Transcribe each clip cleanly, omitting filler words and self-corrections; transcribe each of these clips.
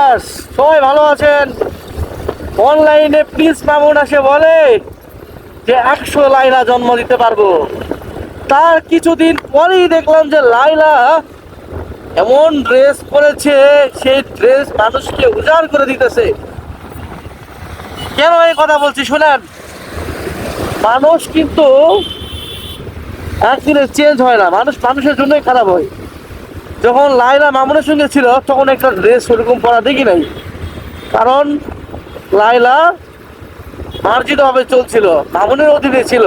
Viewers, সবাই ভালো আছেন? অনলাইনে প্রিন্স মামুন আসে বলে যে 100 লাইলা জন্ম দিতে পারবো। তার কিছুদিন পরেই দেখলাম যে লাইলা এমন ড্রেস পরেছে, সেই ড্রেস মানুষকে উজাড় করে দিতেছে। কেন এই কথা বলছি শুনেন। মানুষ কিন্তু একদিনে চেঞ্জ হয় না, মানুষ মানুষের জন্যই খারাপ হয়। যখন লাইলা মামুনের সঙ্গে ছিল তখন একটা ড্রেস ওরকম পরা দেখি নাই, কারণ লাইলা মার্জিতভাবে চলছিল, মামুনের অধীনে ছিল,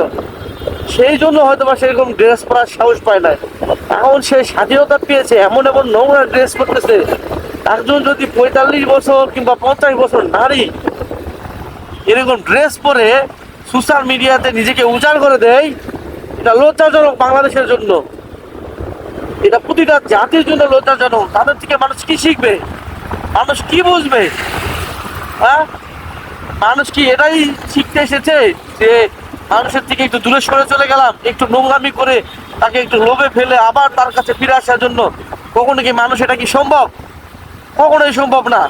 সেই জন্য হয়তো বা সেরকম ড্রেস পরার সাহস পায় না। এখন সে স্বাধীনতা পেয়েছে, এমন এমন নোংরা ড্রেস পরতেছে। একজন যদি 45 বছর কিংবা 50 বছর নারী এরকম ড্রেস পরে সোশ্যাল মিডিয়াতে নিজেকে উজাড় করে দেয়, এটা লজ্জাজনক বাংলাদেশের জন্য, এটা প্রতিটা জাতির জন্য লজ্জাজনক। তাদের থেকে মানুষ কি শিখবে? মানুষ কি বুঝবে? হ্যাঁ, মানুষ কি এটাই শিখতে এসেছে যে মানুষের থেকে একটু দূরে সরে চলে গেলাম, একটু নোংরামি করে তাকে একটু লোভে ফেলে আবার তার কাছে ফিরে আসার জন্য? কখনো কি মানুষ এটা কি সম্ভব? কখনোই সম্ভব না।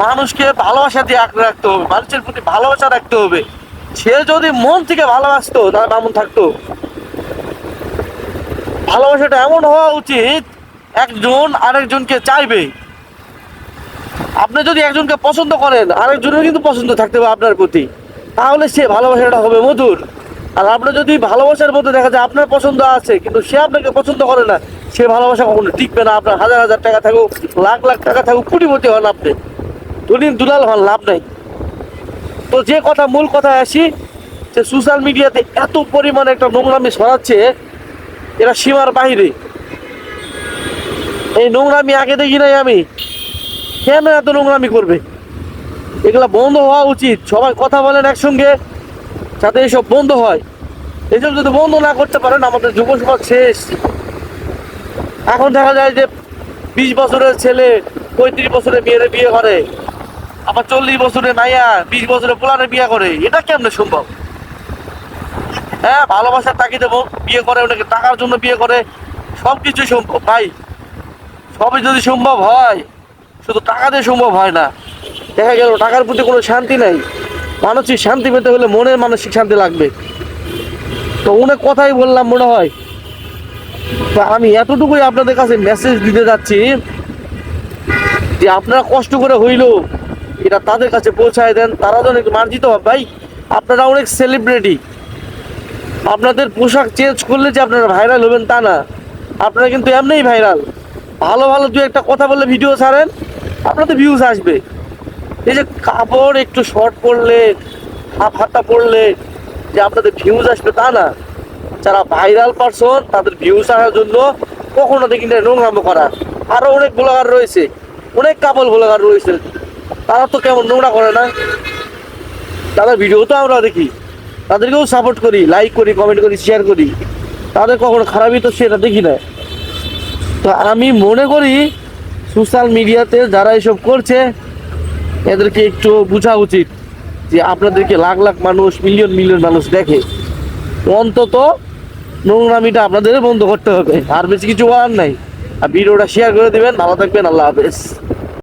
মানুষকে ভালোবাসা দিয়ে আঁকড়ে রাখতে হবে, মানুষের প্রতি ভালোবাসা রাখতে হবে। সে যদি মন থেকে ভালোবাসতো তাহলে এমন থাকতো। ভালোবাসাটা এমন হওয়া উচিত, একজন আরেকজনকে চাইবে। আপনি যদি একজনকে পছন্দ করেন, আরেকজনের কিন্তু পছন্দ থাকতে হবে আপনার প্রতি, তাহলে সে ভালোবাসাটা হবে মধুর। আর আপনি যদি ভালোবাসার মধ্যে দেখা যায় আপনার পছন্দ আছে কিন্তু সে আপনাকে পছন্দ করে না, সে ভালোবাসা কখনো টিকবে না। আপনার হাজার হাজার টাকা থাকুক, লাখ লাখ টাকা থাকুক, কোটিপতি হন আপনি, ধনী দুলাল হন, লাভ নাই। তো যে কথা, মূল কথায় আসি, যে সোশ্যাল মিডিয়াতে এত পরিমাণে একটা নোংরামি ছড়াচ্ছে, এরা সীমার বাহিরে। এই নোংরামি আগে দেখি নাই আমি। কেন এত নোংরামি করবে? এগুলা বন্ধ হওয়া উচিত। সবাই কথা বলেন একসঙ্গে, যাতে এসব বন্ধ হয়। এইসব যদি বন্ধ না করতে পারেন, আমাদের যুব সমাজ শেষ। এখন দেখা যায় যে 20 বছরের ছেলে 35 বছরের মেয়েরে বিয়ে করে, আবার 40 বছরের মাইয়া 20 বছরের পোলারে বিয়ে করে। এটা কেমনে সম্ভব? হ্যাঁ, ভালোবাসার তাগিদে বিয়ে করে, ওনাকে টাকার জন্য বিয়ে করে। সব কিছুই সম্ভব ভাই, সবই যদি সম্ভব হয়, শুধু টাকা দিয়ে সম্ভব হয় না। দেখা গেল টাকার প্রতি কোনো শান্তি নাই। মানসিক শান্তি পেতে হলে মনের মানসিক শান্তি লাগবে। তো অনেক কথাই বললাম মনে হয়। তো আমি এতটুকুই আপনাদের কাছে মেসেজ দিতে যাচ্ছি যে আপনারা কষ্ট করে হইলেও এটা তাদের কাছে পৌঁছায় দেন, তারা যেন একটু মার্জিত হবে। ভাই, আপনারা অনেক সেলিব্রিটি, আপনাদের পোশাক চেঞ্জ করলে যে আপনারা ভাইরাল হবেন তা না। আপনারা কিন্তু এমনিই ভাইরাল। ভালো ভালো দু একটা কথা বললে ভিডিও ছাড়েন, আপনাদের ভিউজ আসবে। এই যে কাপড় একটু শর্ট পরলে, হাফ হাতা পরলে যে আপনাদের ভিউজ আসবে তা না। যারা ভাইরাল পারসন তাদের ভিউজ আসার জন্য কখনো দেখি না নোংরামো করা। আরো অনেক ব্লগার রয়েছে, অনেক কাপল ব্লগার রয়েছে, তারা তো কেমন নোংরা করে না। তাদের ভিডিও তো আমরা দেখি, তাদেরকেও সাপোর্ট করি, লাইক করি, কমেন্ট করি, শেয়ার করি। তাদের কখনো খারাপই তো সেটা দেখি না। তো আমি মনে করি সোশ্যাল মিডিয়াতে যারা এসব করছে এদেরকে একটু বোঝা উচিত যে আপনাদেরকে লাখ লাখ মানুষ, মিলিয়ন মিলিয়ন মানুষ দেখে। অন্তত নোংরামিটা আপনাদের বন্ধ করতে হবে, আর বেশি কিছু বলার নাই। আর ভিডিওটা শেয়ার করে দিবেন। ভালো থাকবেন, আল্লাহ হাফেজ।